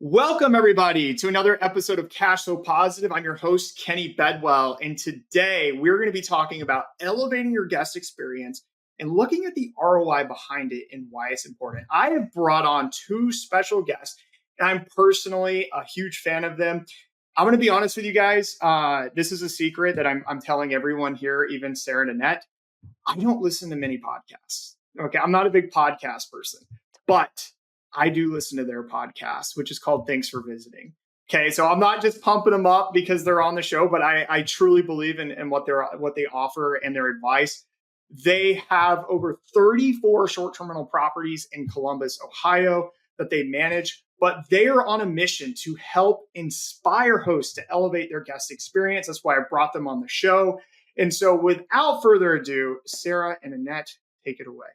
Welcome, everybody, to another episode of Cashflow Positive. I'm your host, Kenny Bedwell, and today we're going to be talking about elevating your guest experience and looking at the ROI behind it and why it's important. I have brought on two special guests, and I'm personally a huge fan of them. I'm going to be honest with you guys. This is a secret that I'm telling everyone here, even Sarah and Annette. I don't listen to many podcasts. Okay, I'm not a big podcast person, but I do listen to their podcast, which is called Thanks for Visiting. Okay, so I'm not just pumping them up because they're on the show, but I truly believe in what they offer and their advice. They have over 34 short-term rental properties in Columbus, Ohio that they manage, but they are on a mission to help inspire hosts to elevate their guest experience. That's why I brought them on the show. And so without further ado, Sarah and Annette, take it away.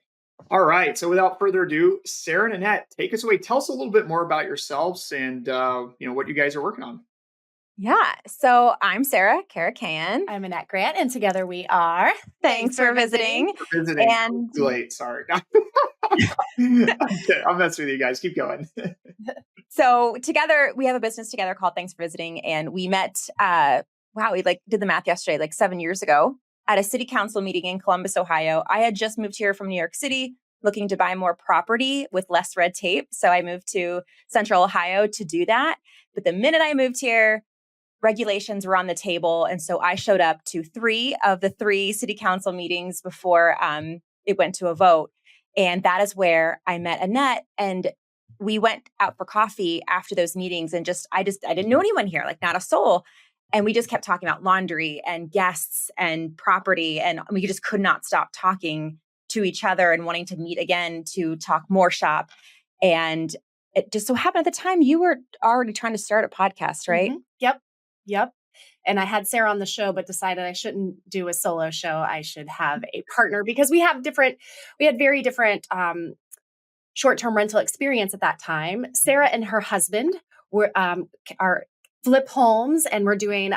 All right. So without further ado, Sarah and Annette, take us away. Tell us a little bit more about yourselves and what you guys are working on. Yeah. So I'm Sarah Karakaian. I'm Annette Grant, and together we are Thanks for visiting. And too late. Sorry. I'm messing with you guys. Keep going. So together, we have a business together called Thanks for Visiting. And we met, we did the math yesterday, 7 years ago at a city council meeting in Columbus, Ohio. I had just moved here from New York City, looking to buy more property with less red tape. So I moved to Central Ohio to do that. But the minute I moved here, regulations were on the table. And so I showed up to 3 of the 3 city council meetings before it went to a vote. And that is where I met Annette. And we went out for coffee after those meetings. And I didn't know anyone here, not a soul. And we just kept talking about laundry and guests and property. And we just could not stop talking to each other and wanting to meet again to talk more shop. And it just so happened at the time you were already trying to start a podcast, right? Mm-hmm. Yep. And I had Sarah on the show, but decided I shouldn't do a solo show. I should have a partner because we had very different short-term rental experience at that time. Sarah and her husband are flip homes, and we're doing,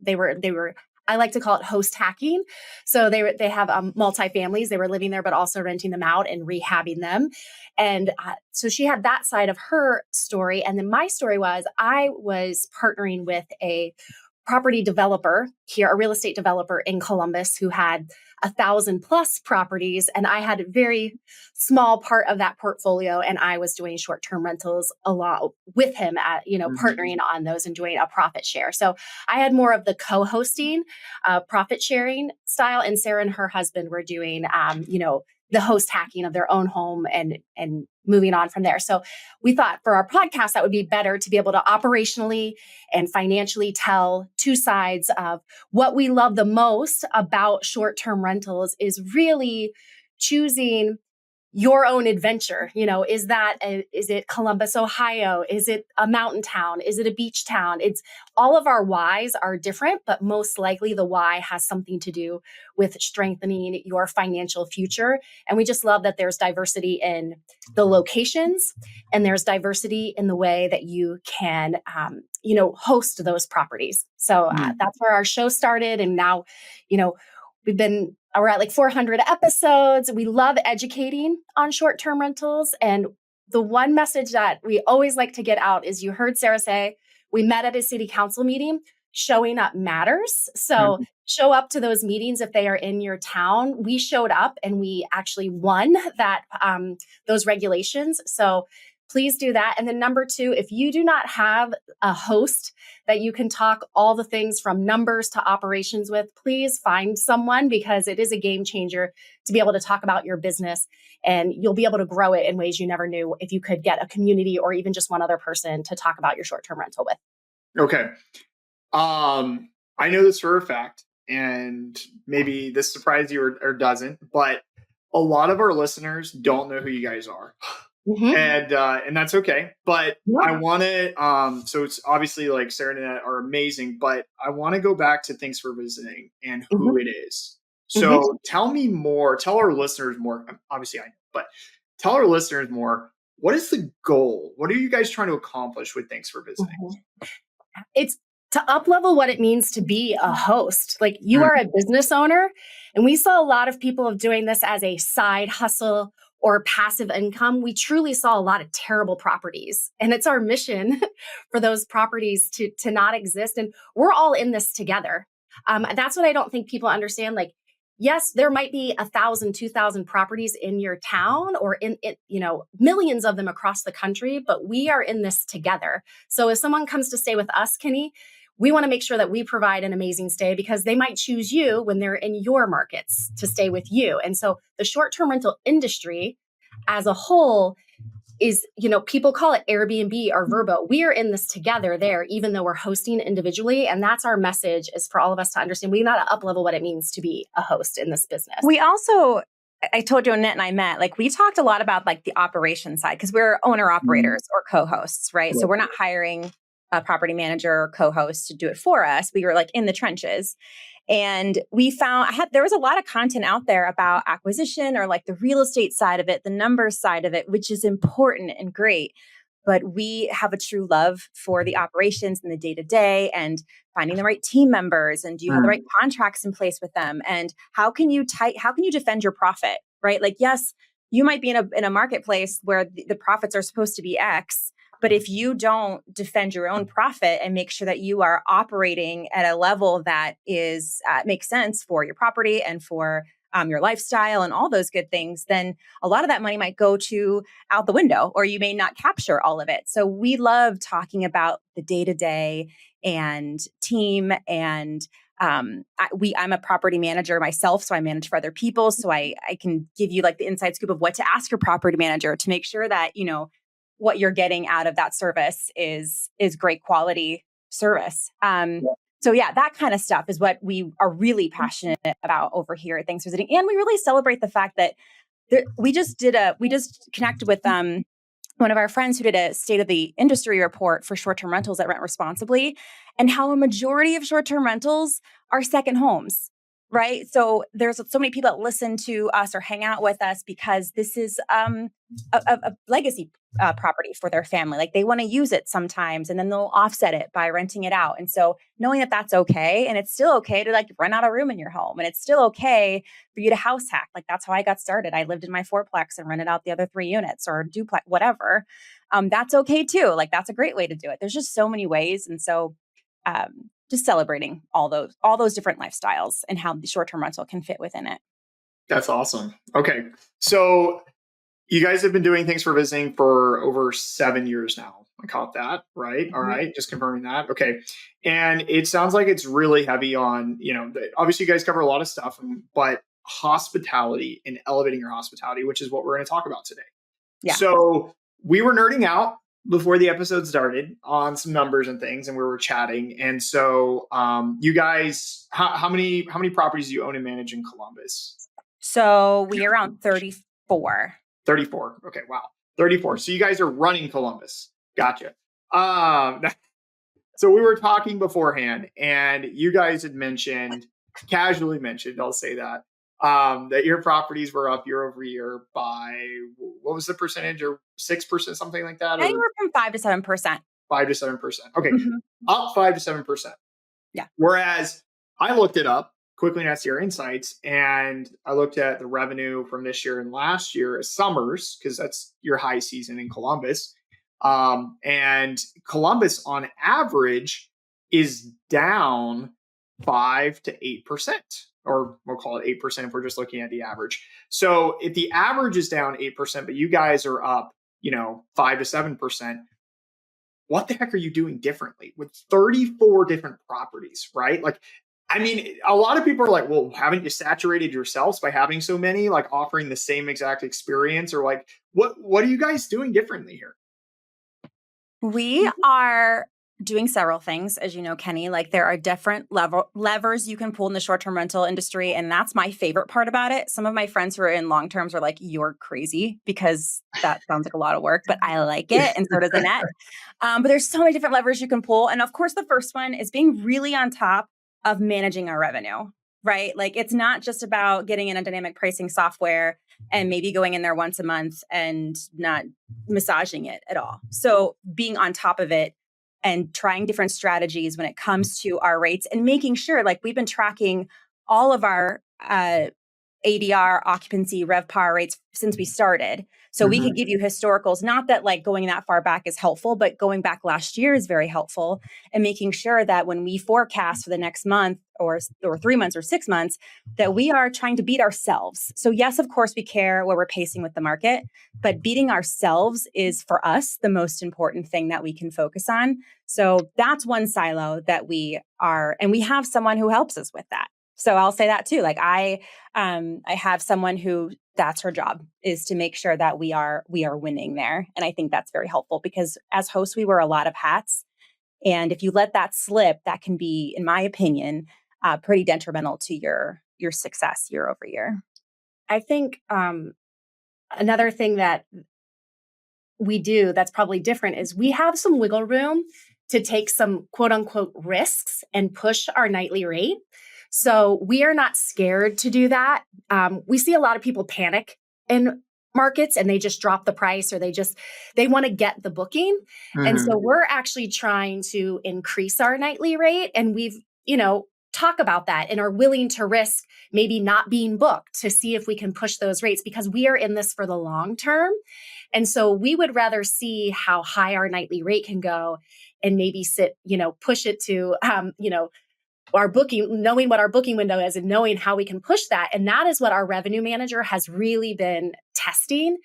they were, I like to call it host hacking. So they have multifamilies. They were living there, but also renting them out and rehabbing them. And so she had that side of her story. And then my story was I was partnering with a property developer here, a real estate developer in Columbus who had 1,000+ properties. And I had a very small part of that portfolio. And I was doing short-term rentals a lot with him partnering on those and doing a profit share. So I had more of the co-hosting, profit sharing style. And Sarah and her husband were doing, the host hacking of their own home and moving on from there. So we thought for our podcast, that would be better to be able to operationally and financially tell 2 sides of what we love the most about short-term rentals is really choosing your own adventure. Is it Columbus, Ohio? Is it a mountain town? Is it a beach town? It's all of our whys are different, but most likely the why has something to do with strengthening your financial future. And we just love that there's diversity in the locations and there's diversity in the way that you can, host those properties. So that's where our show started. And now, we're at 400 episodes. We love educating on short-term rentals. And the one message that we always like to get out is you heard Sarah say, we met at a city council meeting. Showing up matters. So show up to those meetings if they are in your town. We showed up and we actually won that those regulations. So please do that. And then number 2, if you do not have a host that you can talk all the things from numbers to operations with, please find someone because it is a game changer to be able to talk about your business and you'll be able to grow it in ways you never knew if you could get a community or even just one other person to talk about your short-term rental with. Okay. I know this for a fact, and maybe this surprised you or doesn't, but a lot of our listeners don't know who you guys are. And that's okay. But I want to, so it's obviously Sarah and Annette are amazing, but I want to go back to Thanks for Visiting and who it is. So tell our listeners more. Obviously I know, but tell our listeners more. What is the goal? What are you guys trying to accomplish with Thanks for Visiting? It's to up-level what it means to be a host. You are a business owner, and we saw a lot of people doing this as a side hustle or passive income, we truly saw a lot of terrible properties. And it's our mission for those properties to not exist. And we're all in this together. That's what I don't think people understand. Like, yes, there might be 1,000, 2,000 properties in your town or in millions of them across the country, but we are in this together. So if someone comes to stay with us, Kenny, we want to make sure that we provide an amazing stay because they might choose you when they're in your markets to stay with you. And so the short-term rental industry as a whole is, people call it Airbnb or Vrbo. We are in this together there, even though we're hosting individually. And that's our message, is for all of us to understand. We got to up-level what it means to be a host in this business. We also, I told you, Annette and I met, like we talked a lot about like the operation side because we're owner operators or co-hosts, right? So we're not hiring a property manager or co-host to do it for us. We were like in the trenches. And we found there was a lot of content out there about acquisition or like the real estate side of it, the numbers side of it, which is important and great. But we have a true love for the operations and the day-to-day and finding the right team members. And do you have the right contracts in place with them? And how can you defend your profit, right? Like, yes, you might be in a marketplace where the profits are supposed to be X. But if you don't defend your own profit and make sure that you are operating at a level that is makes sense for your property and for your lifestyle and all those good things, then a lot of that money might go out the window, or you may not capture all of it. So we love talking about the day-to-day and team. And I'm a property manager myself, so I manage for other people. So I can give you like the inside scoop of what to ask your property manager to make sure that, what you're getting out of that service is great quality service. So yeah, that kind of stuff is what we are really passionate about over here at Thanks for Visiting. And we really celebrate the fact that we just connected with one of our friends who did a state of the industry report for short-term rentals that rent responsibly, and how a majority of short-term rentals are second homes. Right. So there's so many people that listen to us or hang out with us because this is a legacy property for their family. Like they want to use it sometimes and then they'll offset it by renting it out. And so knowing that that's okay, and it's still okay to like rent out a room in your home, and it's still okay for you to house hack. Like that's how I got started. I lived in my fourplex and rented out the other 3 units or duplex, whatever. That's okay too. Like that's a great way to do it. There's just so many ways. And so just celebrating all those different lifestyles and how the short-term rental can fit within it. That's awesome. Okay. So you guys have been doing Thanks for Visiting for over 7 years now. I caught that, right? All right. Just confirming that. Okay. And it sounds like it's really heavy on, obviously you guys cover a lot of stuff, but hospitality and elevating your hospitality, which is what we're going to talk about today. Yeah. So we were nerding out before the episode started on some numbers and things, and we were chatting. And so you guys, how many properties do you own and manage in Columbus? So we're around 34. 34. Okay. Wow. 34. So you guys are running Columbus. Gotcha. So we were talking beforehand, and you guys had casually mentioned, I'll say that your properties were up year over year by, what was the percentage, or 6%, something like that? Anywhere from 5 to 7%. 5 to 7%. Okay. Up 5 to 7%. Yeah. Whereas I looked it up quickly in SDR Insights, and I looked at the revenue from this year and last year as summers, because that's your high season in Columbus. And Columbus on average is down 5 to 8%, or we'll call it 8% if we're just looking at the average. So if the average is down 8%, but you guys are up, 5 to 7%, what the heck are you doing differently with 34 different properties, right? Like, I mean, a lot of people are like, well, haven't you saturated yourselves by having so many, like offering the same exact experience? Or like, what are you guys doing differently here? We are doing several things, as you know, Kenny. Like there are different levers you can pull in the short-term rental industry. And that's my favorite part about it. Some of my friends who are in long-terms are like, you're crazy, because that sounds like a lot of work, but I like it. And so does Annette. But there's so many different levers you can pull. And of course, the first one is being really on top of managing our revenue, right? Like it's not just about getting in a dynamic pricing software and maybe going in there once a month and not massaging it at all. So being on top of it and trying different strategies when it comes to our rates and making sure, like we've been tracking all of our ADR, occupancy, RevPAR rates since we started. So we could give you historicals, not that like going that far back is helpful, but going back last year is very helpful, and making sure that when we forecast for the next month or 3 months or 6 months, that we are trying to beat ourselves. So yes, of course, we care where we're pacing with the market, but beating ourselves is for us the most important thing that we can focus on. So that's one silo that we are, and we have someone who helps us with that. So I'll say that too. Like I have someone who that's her job, is to make sure that we are winning there. And I think that's very helpful, because as hosts, we wear a lot of hats. And if you let that slip, that can be, in my opinion, pretty detrimental to your success year over year. I think another thing that we do that's probably different is we have some wiggle room to take some quote unquote risks and push our nightly rate. So we are not scared to do that. We see a lot of people panic in markets and they just drop the price, or they want to get the booking. And so we're actually trying to increase our nightly rate, and we've, talk about that and are willing to risk maybe not being booked to see if we can push those rates, because we are in this for the long term. And so we would rather see how high our nightly rate can go and maybe push it to, our booking, knowing what our booking window is and knowing how we can push that. And that is what our revenue manager has really been testing,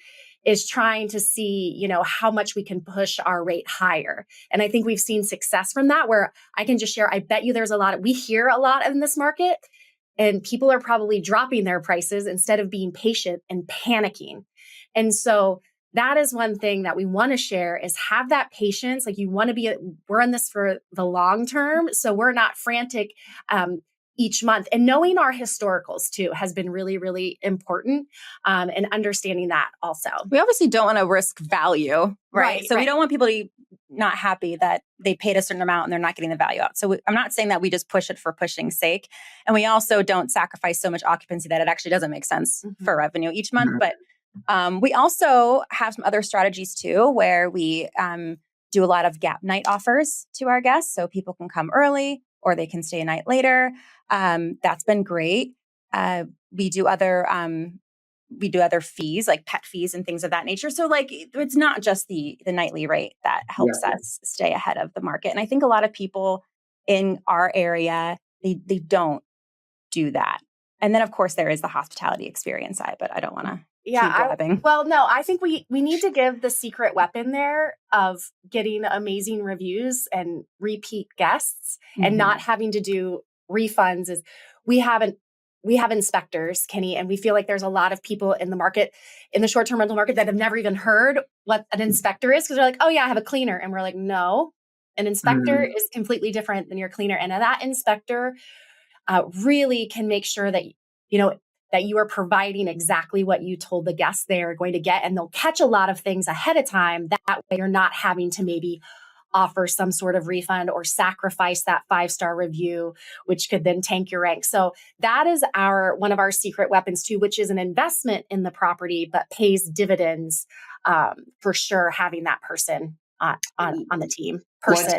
is trying to see, how much we can push our rate higher. And I think we've seen success from that, where I can just share, I bet you we hear a lot in this market, and people are probably dropping their prices instead of being patient and panicking. And so that is one thing that we want to share, is have that patience. Like we're in this for the long term. So we're not frantic each month. And knowing our historicals too has been really, really important, and understanding that also. We obviously don't want to risk value, right? So we don't want people to be not happy that they paid a certain amount and they're not getting the value out. So I'm not saying that we just push it for pushing's sake. And we also don't sacrifice so much occupancy that it actually doesn't make sense for revenue each month. But we also have some other strategies too, where we do a lot of gap night offers to our guests, so people can come early or they can stay a night later. That's been great. We do other fees, like pet fees and things of that nature. So like, it's not just the nightly rate that helps us stay ahead of the market. And I think a lot of people in our area, they don't do that. And then of course there is the hospitality experience side, but I don't want to. I think we need to give the secret weapon there of getting amazing reviews and repeat guests, and not having to do refunds. Is we have inspectors, Kenny, and we feel like there's a lot of people in the market, in the short-term rental market, that have never even heard what an inspector is, because they're like, oh yeah, I have a cleaner. And we're like, no, an inspector is completely different than your cleaner. And that inspector really can make sure that, that you are providing exactly what you told the guests they are going to get. And they'll catch a lot of things ahead of time. That way you're not having to maybe offer some sort of refund or sacrifice that 5-star review, which could then tank your rank. So that is one of our secret weapons too, which is an investment in the property, but pays dividends for sure, having that person on the team. Let's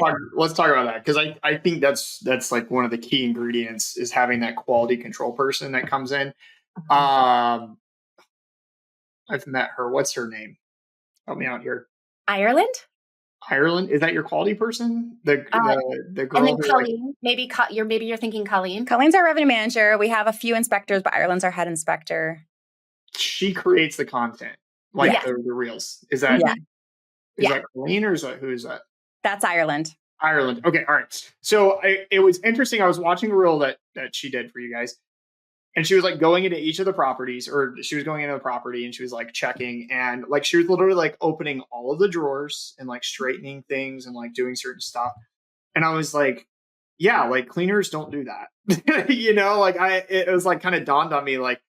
talk about that, because I think that's like one of the key ingredients, is having that quality control person that comes in. I've met her. What's her name? Help me out here. Ireland? Is that your quality person? The girl. And then Colleen. Maybe you're thinking Colleen. Colleen's our revenue manager. We have a few inspectors, but Ireland's our head inspector. She creates the content, like the reels. Is that that Colleen, or who is that? That's Ireland. Okay, all right. So it was interesting. I was watching a reel that she did for you guys. And she was like going into each of the properties, or she was going into the property and she was like checking, and like she was literally like opening all of the drawers and like straightening things and like doing certain stuff. And I was like, yeah, like cleaners don't do that. It was like kind of dawned on me, like,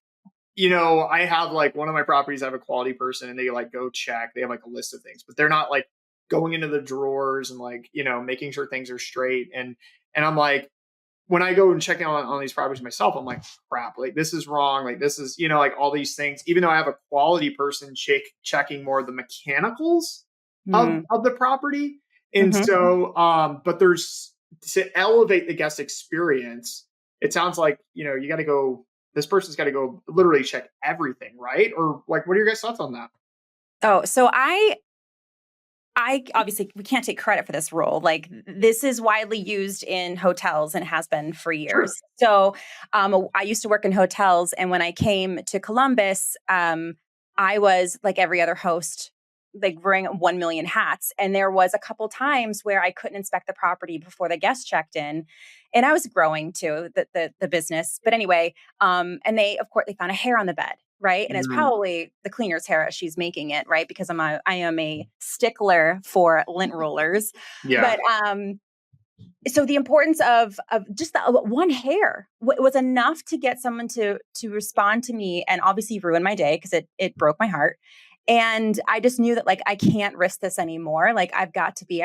I have like one of my properties, I have a quality person, and they like go check. They have like a list of things, but they're not like going into the drawers and like, making sure things are straight. And I'm like, when I go and check out on these properties myself, I'm like, crap, like this is wrong. Like this is, like all these things, even though I have a quality person checking more of the mechanicals of the property. And so, but there's, to elevate the guest experience, it sounds like, you got to go this person's got to go literally check everything, right? Or like, what are your guys' thoughts on that? Oh, so I obviously we can't take credit for this rule. Like this is widely used in hotels and has been for years. Sure. So I used to work in hotels, and when I came to Columbus, I was like every other host, like wearing 1 million hats. And there was a couple times where I couldn't inspect the property before the guest checked in, and I was growing too the business. But anyway, and they of course they found a hair on the bed. Right. And it's Mm, probably the cleaner's hair as she's making it. Right. Because I am a stickler for lint rollers. yeah. But so the importance of just the one hair was enough to get someone to respond to me, and obviously ruin my day because it broke my heart. And I just knew that like I can't risk this anymore. Like I've got to be.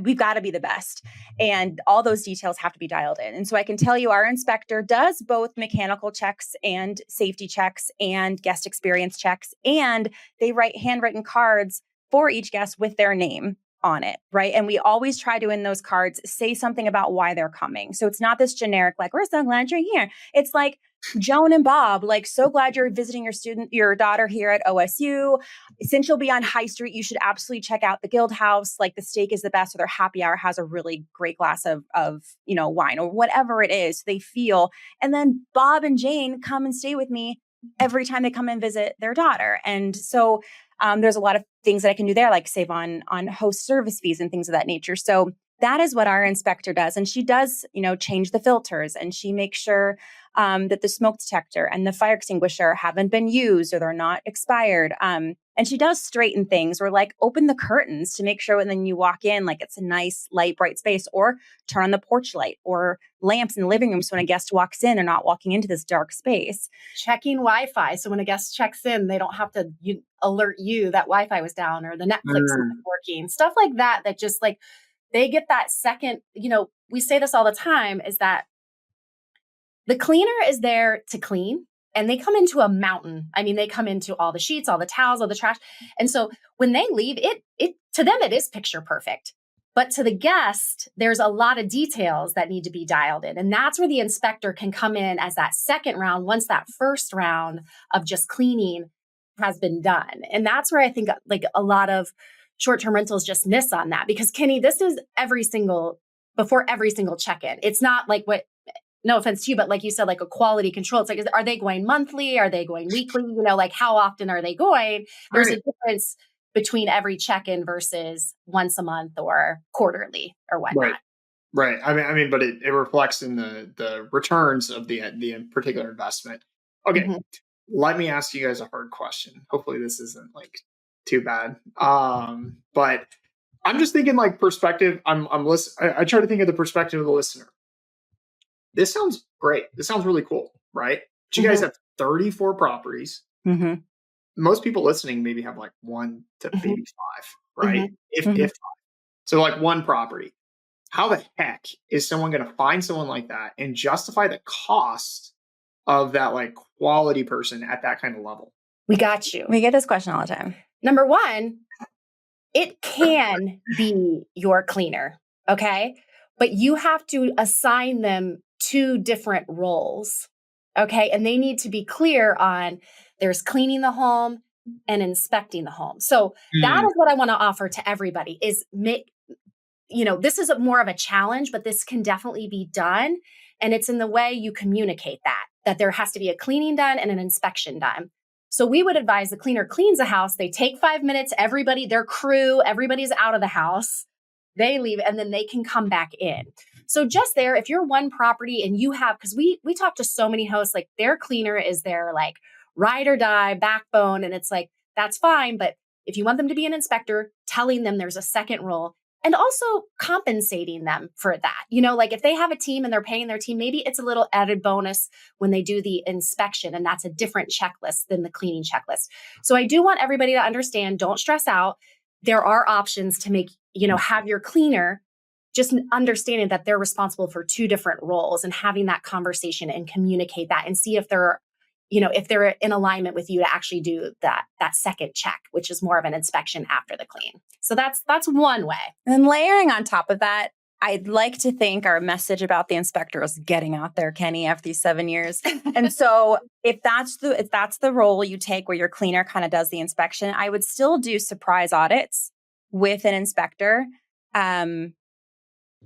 We've got to be the best. And all those details have to be dialed in. And so I can tell you our inspector does both mechanical checks and safety checks and guest experience checks. And they write handwritten cards for each guest with their name on it. Right. And we always try to, in those cards, say something about why they're coming. So it's not this generic, like, we're so glad you're here. It's like, Joan and Bob, like, so glad you're visiting your daughter here at OSU. Since you'll be on High Street, you should absolutely check out the Guild House. Like the steak is the best, or their happy hour has a really great glass of wine or whatever it is they feel. And then Bob and Jane come and stay with me every time they come and visit their daughter. And so there's a lot of things that I can do there, like save on host service fees and things of that nature. So that is what our inspector does. And she does, change the filters, and she makes sure that the smoke detector and the fire extinguisher haven't been used or they're not expired. And she does straighten things, or like open the curtains to make sure when then you walk in, like it's a nice, light, bright space, or turn on the porch light or lamps in the living room. So when a guest walks in, they're not walking into this dark space. Checking Wi-Fi. So when a guest checks in, they don't have to alert you that Wi-Fi was down or the Netflix isn't working. Stuff like that, that just like, they get that second, we say this all the time, is that the cleaner is there to clean, and they come into a mountain. I mean, they come into all the sheets, all the towels, all the trash. And so when they leave, it to them, it is picture perfect. But to the guest, there's a lot of details that need to be dialed in. And that's where the inspector can come in as that second round, once that first round of just cleaning has been done. And that's where I think like a lot of short-term rentals just miss on that, because Kenny, this is before every single check-in. It's not like no offense to you, but like you said, like a quality control. It's like, are they going monthly? Are they going weekly? Like how often are they going? There's a difference between every check-in versus once a month or quarterly or whatnot. Right. I mean, but it reflects in the returns of the particular investment. Okay. Mm-hmm. Let me ask you guys a hard question. Hopefully this isn't like too bad. But I'm just thinking like perspective. I try to think of the perspective of the listener. This sounds great. This sounds really cool, right? But you guys have 34 properties. Mm-hmm. Most people listening maybe have like 1 to maybe 5, right? If 5. So like one property. How the heck is someone going to find someone like that and justify the cost of that like quality person at that kind of level? We got you. We get this question all the time. Number one, it can be your cleaner, okay? But you have to assign them 2 different roles, okay? And they need to be clear on there's cleaning the home and inspecting the home. So that is what I want to offer to everybody is this is more of a challenge, but this can definitely be done. And it's in the way you communicate that there has to be a cleaning done and an inspection done. So we would advise the cleaner cleans the house. They take 5 minutes, their crew, everybody's out of the house. They leave and then they can come back in. So just there, if you're one property and you have, because we talk to so many hosts, like their cleaner is their like ride or die backbone. And it's like, that's fine. But if you want them to be an inspector, telling them there's a second role and also compensating them for that. Like if they have a team and they're paying their team, maybe it's a little added bonus when they do the inspection. And that's a different checklist than the cleaning checklist. So I do want everybody to understand, don't stress out. There are options to make, have your cleaner, just understanding that they're responsible for 2 different roles and having that conversation and communicate that and see if they're in alignment with you to actually do that second check, which is more of an inspection after the clean. So that's one way. And then layering on top of that, I'd like to think our message about the inspector is getting out there, Kenny, after these 7 years. And so if that's the role you take where your cleaner kind of does the inspection, I would still do surprise audits with an inspector.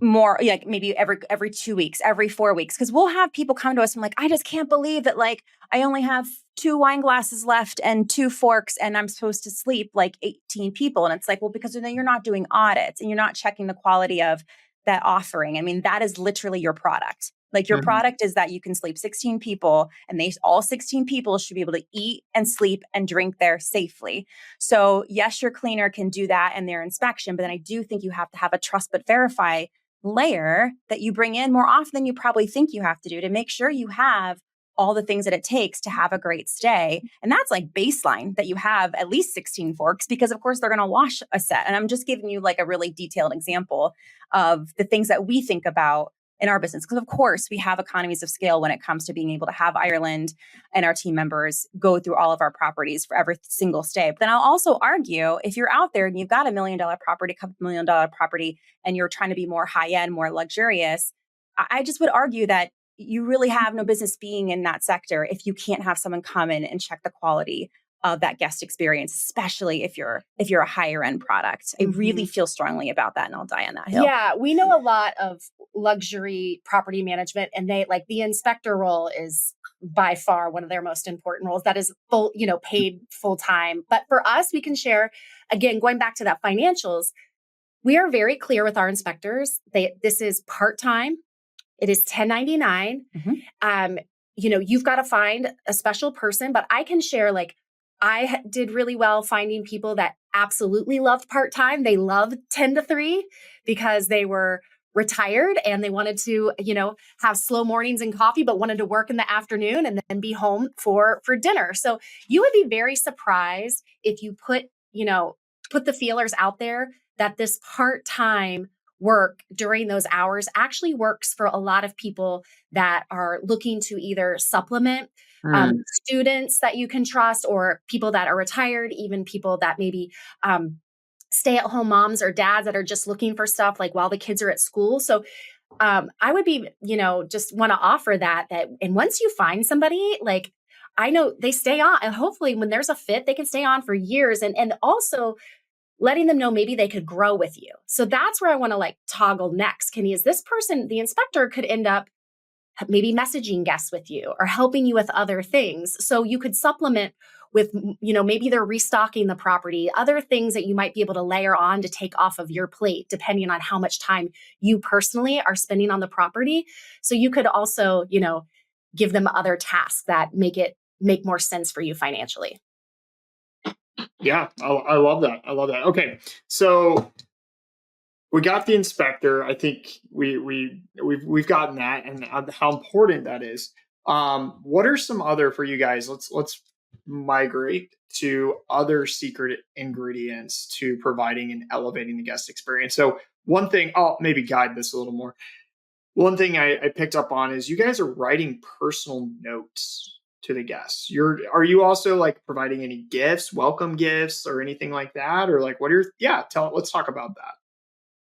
More like maybe every 2 weeks, every 4 weeks, because we'll have people come to us and like, I just can't believe that like I only have 2 wine glasses left and 2 forks and I'm supposed to sleep like 18 people. And it's like, well, because then you're not doing audits and you're not checking the quality of that offering. I mean, that is literally your product. Like your product is that you can sleep 16 people and all 16 people should be able to eat and sleep and drink there safely. So yes, your cleaner can do that in their inspection, but then I do think you have to have a trust but verify layer that you bring in more often than you probably think you have to do to make sure you have all the things that it takes to have a great stay. And that's like baseline that you have at least 16 forks because of course they're going to wash a set. And I'm just giving you like a really detailed example of the things that we think about in our business. Because of course we have economies of scale when it comes to being able to have Ireland and our team members go through all of our properties for every single stay. But then I'll also argue if you're out there and you've got $1 million property, couple $1 million property, and you're trying to be more high end, more luxurious, I just would argue that you really have no business being in that sector if you can't have someone come in and check the quality of that guest experience, especially if you're a higher end product. I really feel strongly about that and I'll die on that hill. Yeah, we know a lot of luxury property management and they like the inspector role is by far one of their most important roles that is full, paid full time. But for us, we can share, again, going back to that financials, we are very clear with our inspectors. This is part-time. It is 1099. You've got to find a special person, but I can share like, did really well finding people that absolutely loved part-time. They loved 10 to 3 because they were retired and they wanted to, have slow mornings and coffee, but wanted to work in the afternoon and then be home for dinner. So you would be very surprised if you put the feelers out there that this part-time work during those hours actually works for a lot of people that are looking to either supplement students that you can trust or people that are retired, even people that maybe stay-at-home moms or dads that are just looking for stuff like while the kids are at school. So I would be, just want to offer that and once you find somebody, like I know they stay on and hopefully when there's a fit, they can stay on for years and also letting them know maybe they could grow with you. So that's where I want to like toggle next. Kenny, is this person, the inspector could end up maybe messaging guests with you or helping you with other things. So you could supplement with, maybe they're restocking the property, other things that you might be able to layer on to take off of your plate, depending on how much time you personally are spending on the property. So you could also, give them other tasks that make more sense for you financially. Yeah, I love that. I love that. Okay, so we got the inspector. I think we've gotten that and how important that is. What are some other for you guys? Let's migrate to other secret ingredients to providing and elevating the guest experience. So one thing, I'll maybe guide this a little more. One thing I picked up on is you guys are writing personal notes to the guests. Are you also like providing any gifts, welcome gifts or anything like that? Or like let's talk about that.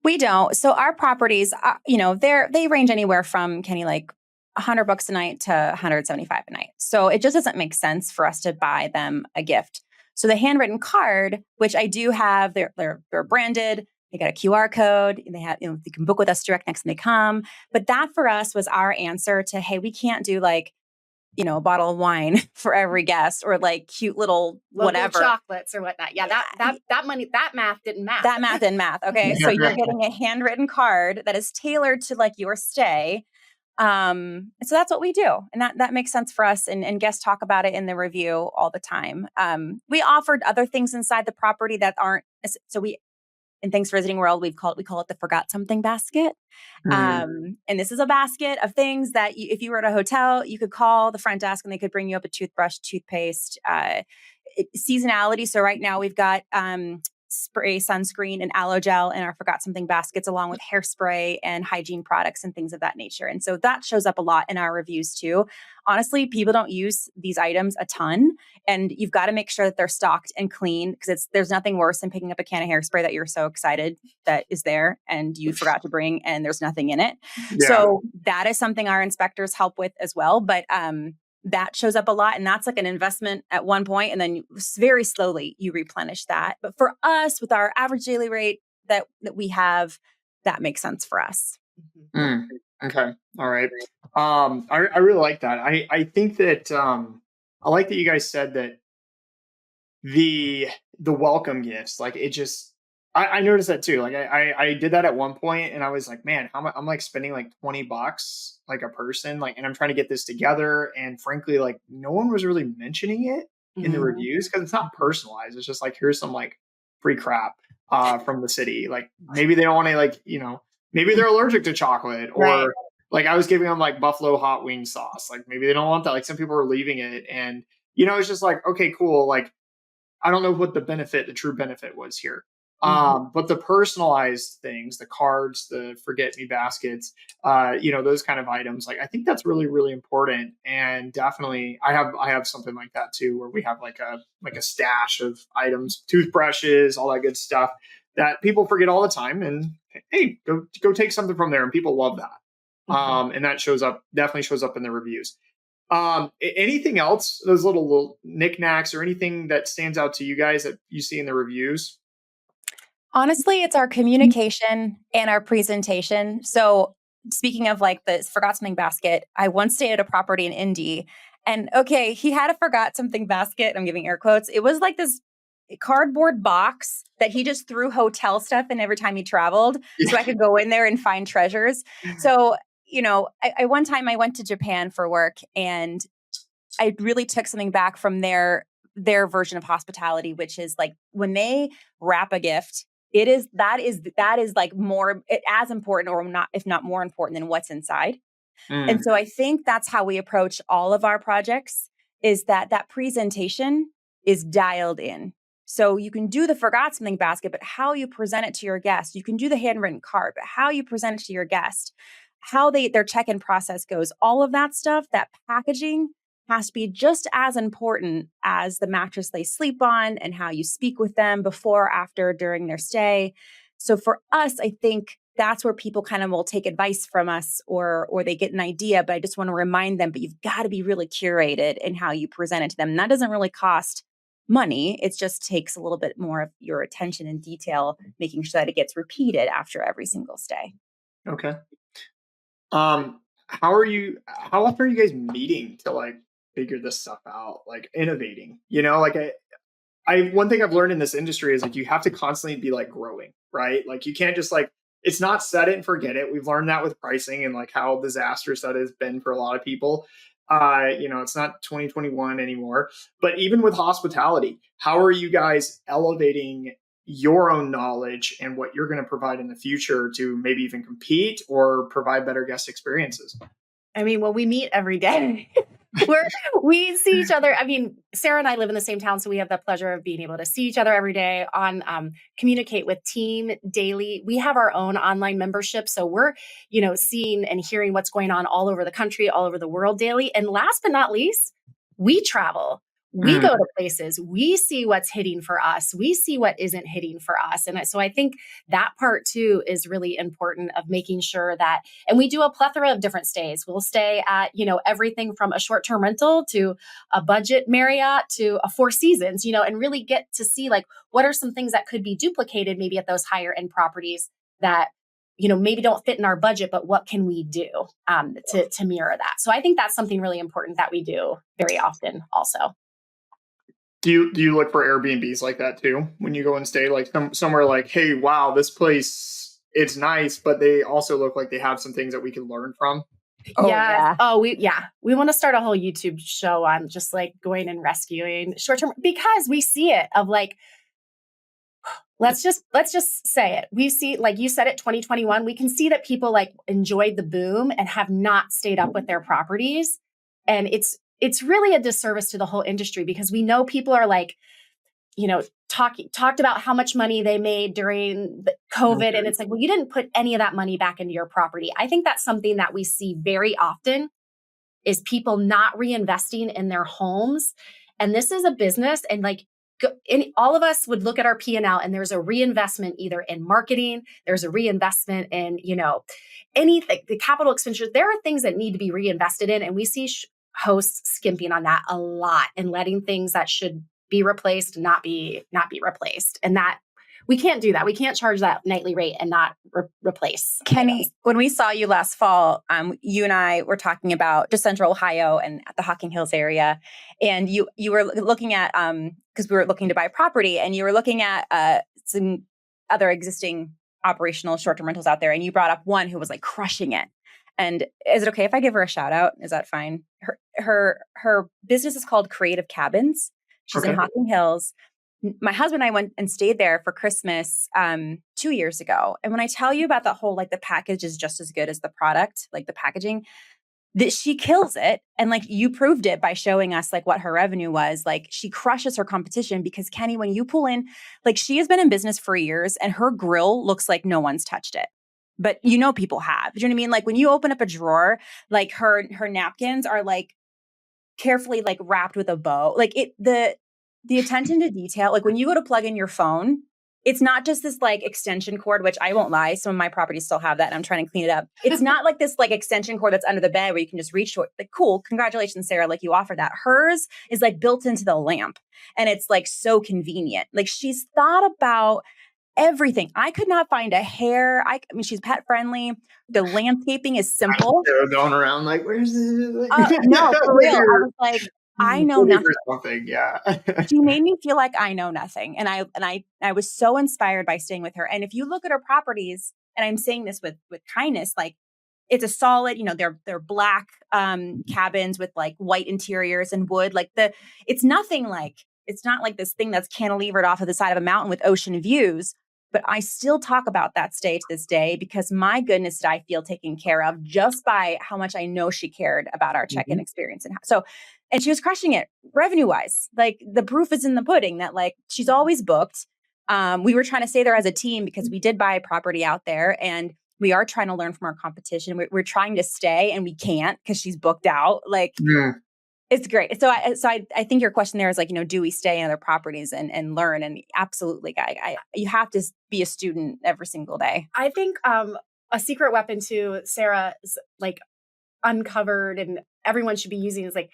We don't. So our properties, they range anywhere from Kenny, like $100 a night to $175 a night. So it just doesn't make sense for us to buy them a gift. So the handwritten card, which I do have, they're branded. They got a QR code. They have, you can book with us direct next time they come. But that for us was our answer to, hey, we can't do like, a bottle of wine for every guest or like cute little whatever chocolates or whatnot. Yeah, that money, that math didn't math. That math didn't math. Okay, so you're getting a handwritten card that is tailored to like your stay. So that's what we do, and that makes sense for us. And guests talk about it in the review all the time. We offered other things inside the property that aren't. So we. In Thanks for Visiting World, we call it the Forgot Something basket. And this is a basket of things that if you were at a hotel, you could call the front desk and they could bring you up a toothbrush, toothpaste, seasonality. So right now we've got spray sunscreen and aloe gel in our forgot something baskets, along with hairspray and hygiene products and things of that nature. And so that shows up a lot in our reviews too. Honestly, people don't use these items a ton, and you've got to make sure that they're stocked and clean, because there's nothing worse than picking up a can of hairspray that you're so excited that is there and you forgot to bring and there's nothing in it. Yeah. So that is something our inspectors help with as well. But that shows up a lot, and that's like an investment at one point, and then very slowly you replenish that. But for us, with our average daily rate that we have, that makes sense for us. Okay. All right. I really like that. I think that I like that you guys said that the welcome gifts, like it just, I noticed that too. Like I did that at one point, and I was like, man, I'm like spending like $20 like a person, like, and I'm trying to get this together. And frankly, like no one was really mentioning it in the reviews, because it's not personalized. It's just like, here's some like free crap from the city. Like maybe they don't want to, like, maybe they're allergic to chocolate, or Right. like I was giving them like buffalo hot wing sauce. Like maybe they don't want that. Like some people are leaving it, and it's just like, okay, cool. Like I don't know what the true benefit was here. But the personalized things, the cards, the forget me baskets, those kind of items, like I think that's really, really important. And definitely I have something like that too, where we have like a stash of items, toothbrushes, all that good stuff that people forget all the time. And hey, go take something from there. And people love that. And that definitely shows up in the reviews. Anything else, those little knickknacks or anything that stands out to you guys that you see in the reviews? Honestly, it's our communication and our presentation. So speaking of like the forgot something basket, I once stayed at a property in Indy, and okay, he had a forgot something basket. I'm giving air quotes. It was like this cardboard box that he just threw hotel stuff in every time he traveled, so I could go in there and find treasures. So, I one time I went to Japan for work, and I really took something back from their version of hospitality, which is like when they wrap a gift, that is like more as important, or not, if not more important, than what's inside. And so I think that's how we approach all of our projects, is that presentation is dialed in. So you can do the forgot something basket, but how you present it to your guest. You can do the handwritten card, but how you present it to your guest, how their check-in process goes, all of that stuff, that packaging has to be just as important as the mattress they sleep on and how you speak with them before, after, during their stay. So for us, I think that's where people kind of will take advice from us, or they get an idea. But I just want to remind them, but you've got to be really curated in how you present it to them. And that doesn't really cost money. It just takes a little bit more of your attention and detail, making sure that it gets repeated after every single stay. Okay. How often are you guys meeting to like figure this stuff out, like innovating? Like one thing I've learned in this industry is like you have to constantly be like growing, right? Like you can't just like, it's not set it and forget it. We've learned that with pricing and like how disastrous that has been for a lot of people. It's not 2021 anymore. But even with hospitality, how are you guys elevating your own knowledge and what you're going to provide in the future to maybe even compete or provide better guest experiences? I mean, well, we meet every day. We see each other. I mean, Sarah and I live in the same town, so we have the pleasure of being able to see each other every day, communicate with team daily. We have our own online membership, so we're, seeing and hearing what's going on all over the country, all over the world daily. And last but not least, we travel. We go to places, we see what's hitting for us, we see what isn't hitting for us. And so I think that part too is really important, of making sure that, and we do a plethora of different stays. We'll stay at, everything from a short-term rental to a budget Marriott to a Four Seasons, and really get to see like, what are some things that could be duplicated maybe at those higher end properties that, maybe don't fit in our budget, but what can we do to mirror that? So I think that's something really important that we do very often also. Do you look for Airbnbs like that too when you go and stay, like somewhere like, hey, wow, this place, it's nice, but they also look like they have some things that we can learn from? Oh, yeah. Oh, we want to start a whole YouTube show on just like going and rescuing short-term, because we see it of like, let's just say it. We see, like you said, it 2021, we can see that people like enjoyed the boom and have not stayed up with their properties. And it's really a disservice to the whole industry, because we know people are like, talked about how much money they made during the COVID. And it's like, well, you didn't put any of that money back into your property. I think that's something that we see very often is people not reinvesting in their homes. And this is a business, and like all of us would look at our P&L, and there's a reinvestment either in marketing, there's a reinvestment in, anything, the capital expenditures. There are things that need to be reinvested in. And we see hosts skimping on that a lot and letting things that should be replaced not be replaced. And that we can't do that. We can't charge that nightly rate and not replace. Kenny, items. when we saw you last fall, you and I were talking about just Central Ohio and the Hocking Hills area. And you were looking at, because we were looking to buy property, and you were looking at some other existing operational short-term rentals out there. And you brought up one who was like crushing it. And is it okay if I give her a shout out? Is that fine? Her business is called Creative Cabins. She's in Hocking Hills. My husband and I went and stayed there for Christmas 2 years ago. And when I tell you about the whole, like the package is just as good as the product, like the packaging, that she kills it. And like you proved it by showing us like what her revenue was. Like she crushes her competition because Kenny, when you pull in, like she has been in business for years and her grill looks like no one's touched it. But people have. Do you know what I mean? Like when you open up a drawer, like her napkins are like carefully like wrapped with a bow. Like the attention to detail, like when you go to plug in your phone, it's not just this like extension cord, which I won't lie, some of my properties still have that and I'm trying to clean it up. It's not like this like extension cord that's under the bed where you can just reach to it. Like, cool, congratulations, Sarah, like you offer that. Hers is like built into the lamp and it's like so convenient. Like she's thought about everything. I could not find a hair. I mean, she's pet friendly. The landscaping is simple. They were going around like, where's the... no, for real. I was like, I know nothing. Something, yeah. She made me feel like I know nothing. And I was so inspired by staying with her. And if you look at her properties, and I'm saying this with kindness, like it's a solid, they're black cabins with like white interiors and wood. Like it's not like this thing that's cantilevered off of the side of a mountain with ocean views. But I still talk about that stay to this day because my goodness, did I feel taken care of just by how much I know she cared about our check-in experience. And she was crushing it revenue wise. Like the proof is in the pudding that like she's always booked. We were trying to stay there as a team because we did buy a property out there and we are trying to learn from our competition. We're trying to stay and we can't because she's booked out. Like it's great. So I think your question there is like, do we stay in other properties and learn? And absolutely, you have to be a student every single day. I think a secret weapon to Sarah's like uncovered and everyone should be using is like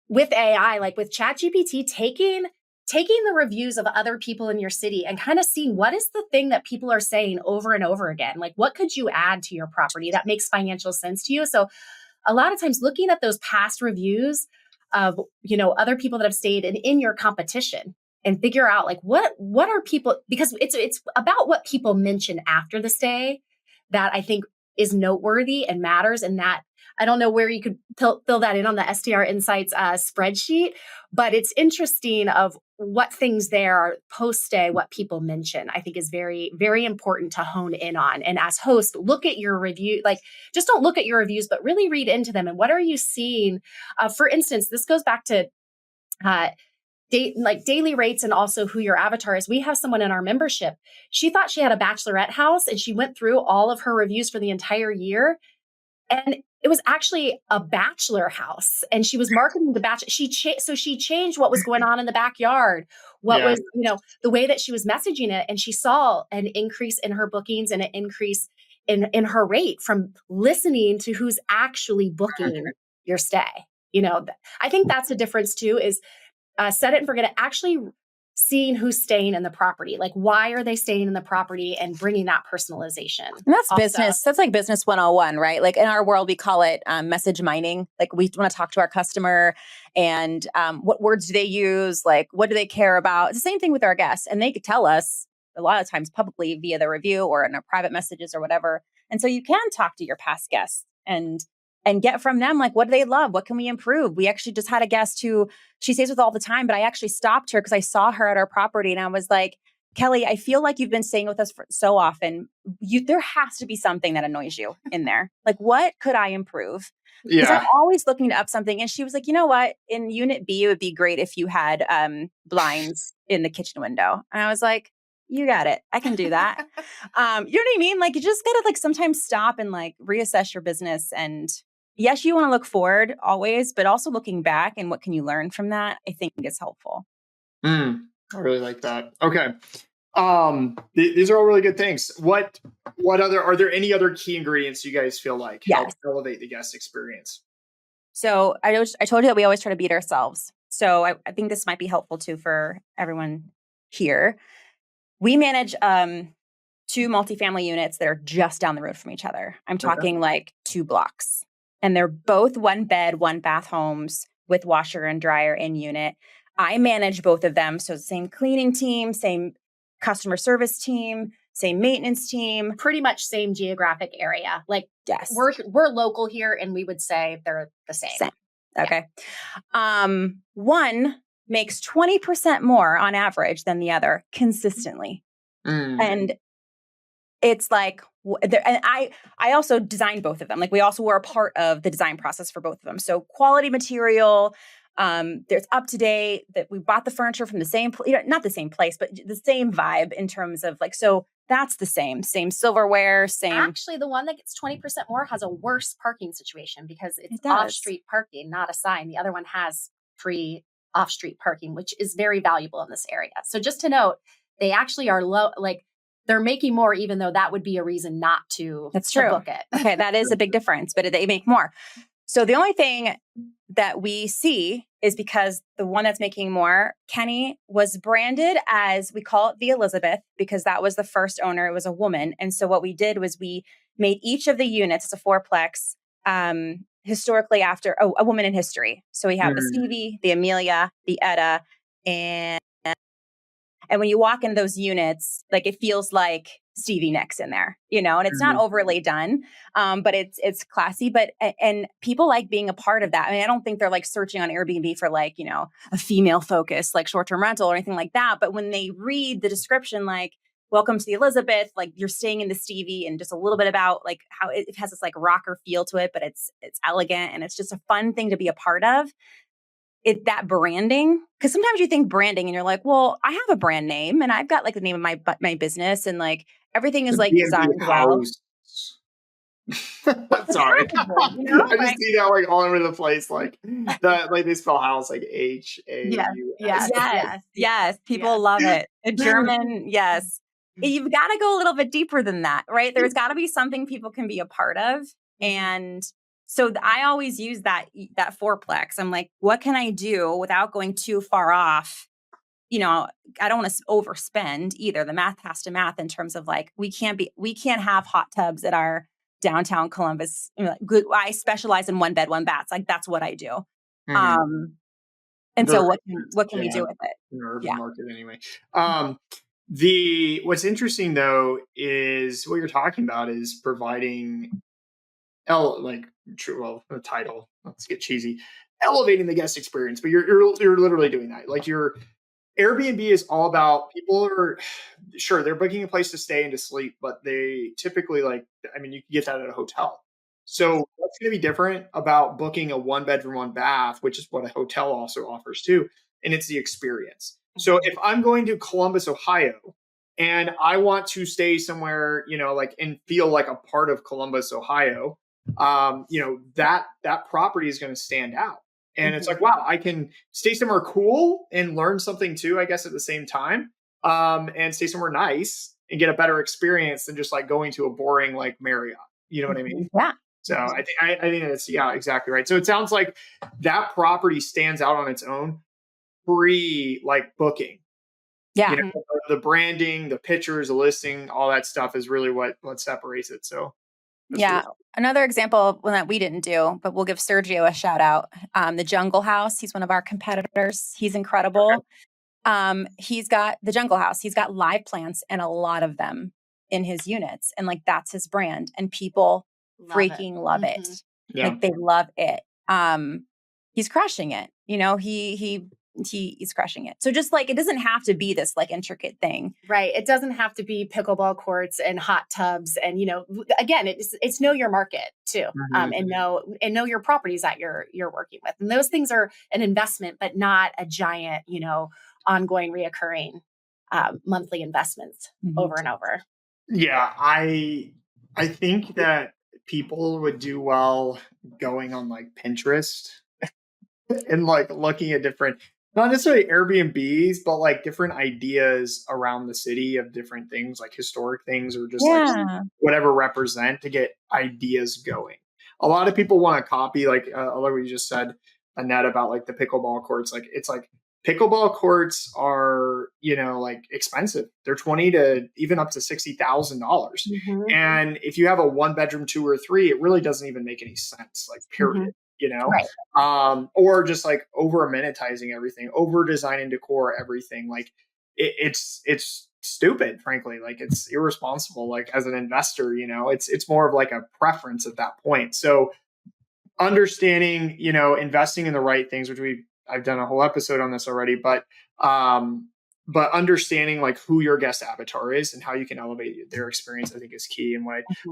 with AI, like with ChatGPT, taking the reviews of other people in your city and kind of seeing what is the thing that people are saying over and over again. Like what could you add to your property that makes financial sense to you? So a lot of times looking at those past reviews of, other people that have stayed in your competition and figure out like, what are people, because it's about what people mention after the stay that I think is noteworthy and matters. And that I don't know where you could fill that in on the STR Insights spreadsheet, but it's interesting of what things there are post-stay, what people mention, I think is very, very important to hone in on. And as host, look at your review, like just don't look at your reviews, but really read into them. And what are you seeing? For instance, this goes back to daily rates and also who your avatar is. We have someone in our membership. She thought she had a bachelorette house and she went through all of her reviews for the entire year. And it was actually a bachelor house and she was marketing the bachelor. So she changed what was going on in the backyard, was, the way that she was messaging it. And she saw an increase in her bookings and an increase in her rate from listening to who's actually booking your stay. I think that's the difference too, is set it and forget it. Actually seeing who's staying in the property, like why are they staying in the property and bringing that personalization. And that's also business. That's like business 101, right? Like in our world, we call it message mining. Like we want to talk to our customer and what words do they use? Like, what do they care about? It's the same thing with our guests. And they could tell us a lot of times publicly via the review or in our private messages or whatever. And so you can talk to your past guests and get from them, like, what do they love? What can we improve? We actually just had a guest who she stays with all the time, but I actually stopped her because I saw her at our property and I was like, Kelly, I feel like you've been staying with us for so often. There has to be something that annoys you in there. Like, what could I improve? Because I'm always looking to up something. And she was like, you know what? In unit B, it would be great if you had blinds in the kitchen window. And I was like, you got it. I can do that. You know what I mean? Like, you just got to like sometimes stop and like reassess your business. And yes, you want to look forward always, but also looking back and what can you learn from that, I think is helpful. I really like that. Okay. These are all really good things. What other, are there any other key ingredients you guys feel like help elevate the guest experience? So I told you that we always try to beat ourselves. So I think this might be helpful too for everyone here. We manage 2 multifamily units that are just down the road from each other. I'm talking like 2 blocks. And they're both 1 bed, 1 bath homes with washer and dryer in unit. I manage both of them. So same cleaning team, same customer service team, same maintenance team. Pretty much same geographic area. Like, yes, we're local here, and we would say they're the same. Okay. Yeah. One makes 20% more on average than the other consistently. And it's like, and I also designed both of them. Like, we also were a part of the design process for both of them. So quality material, there's up to date, that we bought the furniture from the same, not the same place, but the same vibe in terms of like, so that's the same silverware, same. Actually, the one that gets 20% more has a worse parking situation because it's off-street parking, not a sign. The other one has free off-street parking, which is very valuable in this area. So just to note, they actually are low, like they're making more, even though that would be a reason not to, That's true. book it. Okay, that is a big difference, but they make more. So the only thing that we see is because the one that's making more, Kenny, was branded as, we call it the Elizabeth, because that was the first owner. It was a woman. And so what we did was we made each of the units, it's a 4-plex, historically after a woman in history. So we have the Stevie, the Amelia, the Etta, and when you walk in those units, like it feels like Stevie Nicks in there, and it's not overly done, but it's classy. And people like being a part of that. I mean, I don't think they're like searching on Airbnb for like, a female focus, like short-term rental or anything like that. But when they read the description, like, welcome to the Elizabeth, like you're staying in the Stevie, and just a little bit about like how it has this like rocker feel to it, but it's elegant and it's just a fun thing to be a part of. That branding, because sometimes you think branding and you're like, well, I have a brand name and I've got like the name of my business, and like everything is like designed well. Sorry. I just see that like all over the place, like that, like they spell house like H-A-U-S. Yes. People love it. In German, yes. You've got to go a little bit deeper than that, right? There's got to be something people can be a part of. And so I always use that 4-plex. I'm like, what can I do without going too far off? I don't want to overspend either. The math has to math in terms of like, we can't have hot tubs at our downtown Columbus. I specialize in 1 bed, 1 bath. Like that's what I do. And so what can we do with it? In the urban market anyway. What's interesting though is what you're talking about is providing the title, let's get cheesy, elevating the guest experience, but you're literally doing that. Like your Airbnb is all about, people are sure they're booking a place to stay and to sleep, but they typically you can get that at a hotel. So what's going to be different about booking a 1 bedroom, 1 bath, which is what a hotel also offers too, and it's the experience. So if I'm going to Columbus, Ohio, and I want to stay somewhere, and feel like a part of Columbus, Ohio, that property is going to stand out. And it's like, wow, I can stay somewhere cool and learn something too, I guess, at the same time, and stay somewhere nice and get a better experience than just like going to a boring like Marriott. You know what I mean? Yeah. So I think that's, exactly right. So it sounds like that property stands out on its own like booking. Yeah. The branding, the pictures, the listing, all that stuff is really what separates it. So yeah. Cool. Another example of one that we didn't do, but we'll give Sergio a shout out. The Jungle House. He's one of our competitors. He's incredible. Okay. He's got the Jungle House. He's got live plants and a lot of them in his units. And like, that's his brand, and people love it. Yeah. Like they love it. He's crushing it. He's crushing it. So just like, it doesn't have to be this like intricate thing. Right. It doesn't have to be pickleball courts and hot tubs. And, again, it's know your market too. And know your properties that you're working with. And those things are an investment, but not a giant, ongoing, reoccurring monthly investments over and over. Yeah, I think that people would do well going on like Pinterest and like looking at different, not necessarily Airbnbs, but like different ideas around the city of different things, like historic things or just like whatever represent, to get ideas going. A lot of people want to copy, like what you just said, Annette, about like the pickleball courts. Like it's like pickleball courts are, like expensive. They're 20 to even up to $60,000. And if you have a 1-bedroom, 2 or 3, it really doesn't even make any sense, like period. Right. Or just like over amenitizing everything, over design and decor everything. Like it's stupid, frankly. Like it's irresponsible. Like as an investor, it's more of like a preference at that point. So understanding, investing in the right things, which I've done a whole episode on this already, but understanding like who your guest avatar is and how you can elevate their experience, I think is key.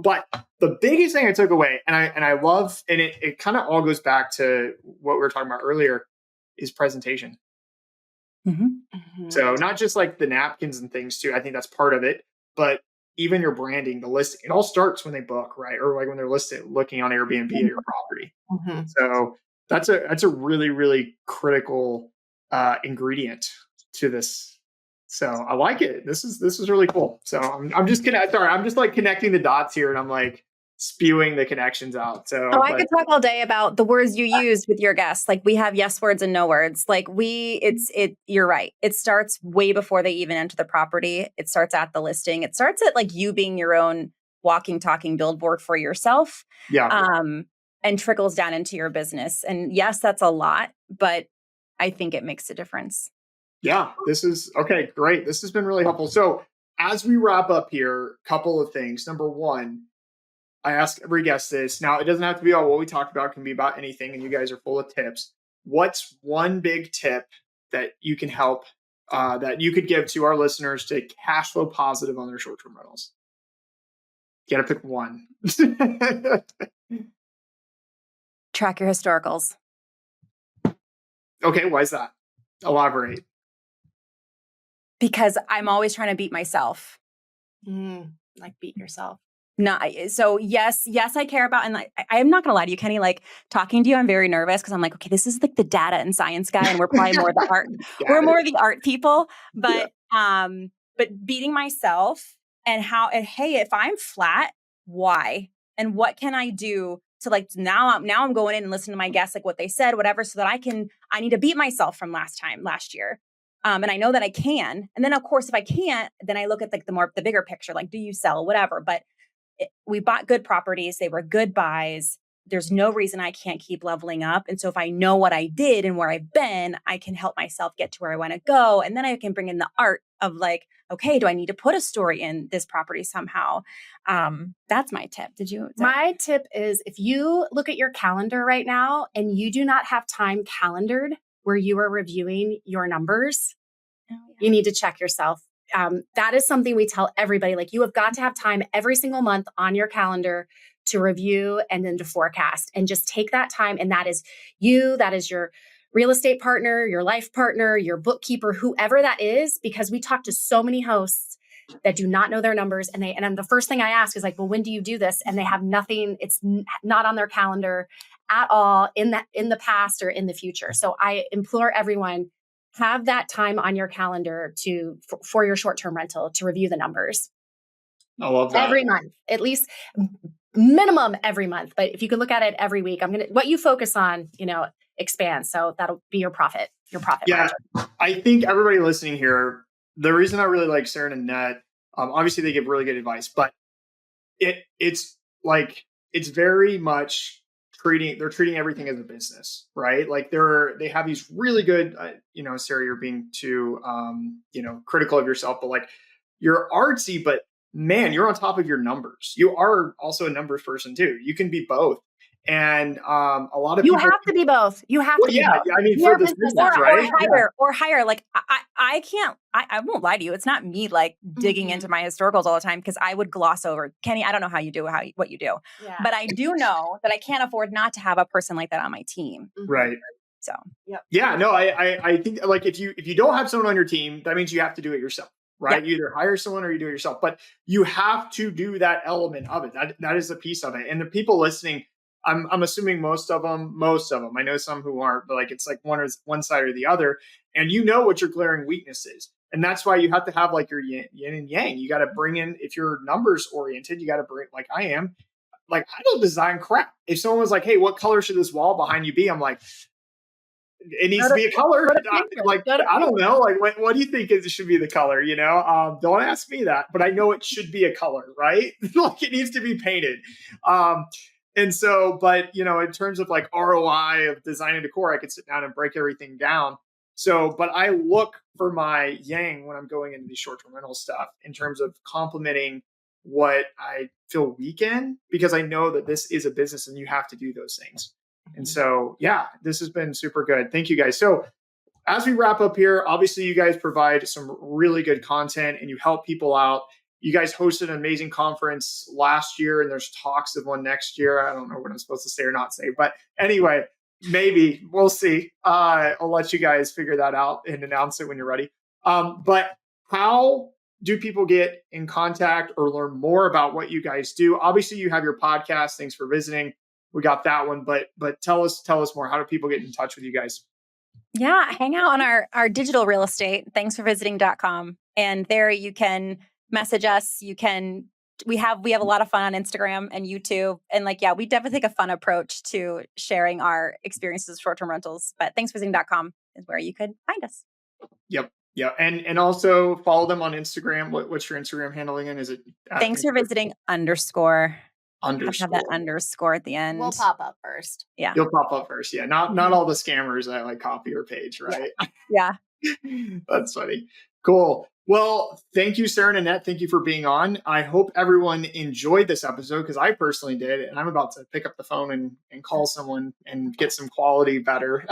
But the biggest thing I took away, and I love, and it kind of all goes back to what we were talking about earlier, is presentation. So not just like the napkins and things too. I think that's part of it, but even your branding, the listing, it all starts when they book, right? Or like when they're looking on Airbnb at your property. So that's a really, really critical ingredient to this. So I like it. This is really cool. So I'm just like connecting the dots here, and I'm like spewing the connections out. So I could talk all day about the words you use with your guests. Like we have yes words and no words. Like you're right. It starts way before they even enter the property. It starts at the listing. It starts at like you being your own walking, talking billboard for yourself. Yeah. And trickles down into your business. And yes, that's a lot, but I think it makes a difference. Yeah, this is okay. Great. This has been really helpful. So as we wrap up here, a couple of things. Number one, I ask every guest this. Now, it doesn't have to be all what we talked about. It can be about anything, and you guys are full of tips. What's one big tip that you can help, that you could give to our listeners to cash flow positive on their short-term rentals? You got to pick one. Track your historicals. Okay, why is that? Elaborate. Because I'm always trying to beat myself. Like beat yourself. So yes, I care about, and I'm not going to lie to you, Kenny, like talking to you, I'm very nervous because I'm like, okay, this is like the data and science guy, and we're probably more the art. We're more the art people, but beating myself and hey, if I'm flat, why? And what can I do to like, now I'm going in and listening to my guests, like what they said, whatever, so that I need to beat myself from last year. And I know that I can. And then of course, if I can't, then I look at like the bigger picture, like, do you sell, whatever, but we bought good properties. They were good buys. There's no reason I can't keep leveling up. And so if I know what I did and where I've been, I can help myself get to where I want to go. And then I can bring in the art of like, okay, do I need to put a story in this property somehow? That's my tip. My tip is, if you look at your calendar right now and you do not have time calendared where you are reviewing your numbers, you need to check yourself. That is something we tell everybody. Like, you have got to have time every single month on your calendar to review and then to forecast, and just take that time. And that is your real estate partner, your life partner, your bookkeeper, whoever that is, because we talk to so many hosts that do not know their numbers. And the first thing I ask is like, well, when do you do this? And they have nothing. It's not on their calendar at all in the past or in the future. So I implore everyone, have that time on your calendar for your short-term rental to review the numbers. I love that. Every month, at least minimum every month. But if you could look at it every week, what you focus on, expands. So that'll be your profit Yeah. margin. I think everybody listening here, the reason I really like Sarah and Annette, obviously they give really good advice, but it's very much they're treating everything as a business, right? Like they have these really good, Sarah, you're being too, critical of yourself, but like you're artsy, but man, you're on top of your numbers. You are also a numbers person too. You can be both. And a lot of you people have to be both. You have to be both. I mean, for this business, right? Or hire. Like I can't. I won't lie to you. It's not me like digging into my historicals all the time, because I would gloss over. Kenny, I don't know how you do what you do, but I do know that I can't afford not to have a person like that on my team. Right. So, Yeah, no, I think like if you don't have someone on your team, that means you have to do it yourself, right? You either hire someone or you do it yourself, but you have to do that element of it. That is a piece of it. And the people listening, I'm assuming most of them. I know some who aren't, but like it's like one side or the other, and you know what your glaring weakness is. And that's why you have to have like your yin and yang. You got to bring in, if you're numbers oriented, you got to bring, like I am, like I don't design crap. If someone was like, hey, what color should this wall behind you be? I'm like, it needs to be a color. Like, I don't know. Like, what do you think it should be the color? You know, don't ask me that, but I know it should be a color, right? Like it needs to be painted. And so, but you know, in terms of like ROI of design and decor, I could sit down and break everything down. So, but I look for my yang when I'm going into the short-term rental stuff in terms of complementing what I feel weak in, because I know that this is a business and you have to do those things. And so, yeah, this has been super good. Thank you guys. So as we wrap up here, obviously you guys provide some really good content and you help people out. You guys hosted an amazing conference last year and there's talks of one next year. I don't know what I'm supposed to say or not say, but anyway, maybe we'll see. I'll let you guys figure that out and announce it when you're ready. But how do people get in contact or learn more about what you guys do? Obviously you have your podcast. Thanks for visiting. We got that one, but tell us more. How do people get in touch with you guys? Yeah, hang out on our digital real estate, thanksforvisiting.com. And there you can message us. We have a lot of fun on Instagram and YouTube. And like, yeah, we definitely take a fun approach to sharing our experiences with short-term rentals, but thanksforvisiting.com is where you could find us. Yep. Yeah. And also follow them on Instagram. What's your Instagram handle again? Is it Thanks for visiting _? Have that underscore at the end. We'll pop up first. Yeah. You'll pop up first. Yeah. Not all the scammers that like copy your page, right? Yeah. That's funny. Cool. Well, thank you, Sarah and Annette. Thank you for being on. I hope everyone enjoyed this episode because I personally did. And I'm about to pick up the phone and call someone and get some quality better.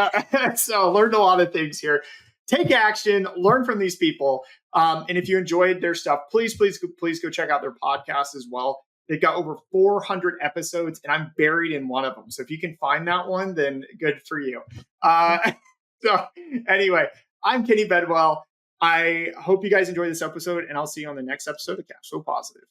So learned a lot of things here. Take action, learn from these people. And if you enjoyed their stuff, please go check out their podcast as well. They've got over 400 episodes and I'm buried in one of them. So if you can find that one, then good for you. So anyway, I'm Kenny Bedwell. I hope you guys enjoyed this episode and I'll see you on the next episode of Cashflow Positive.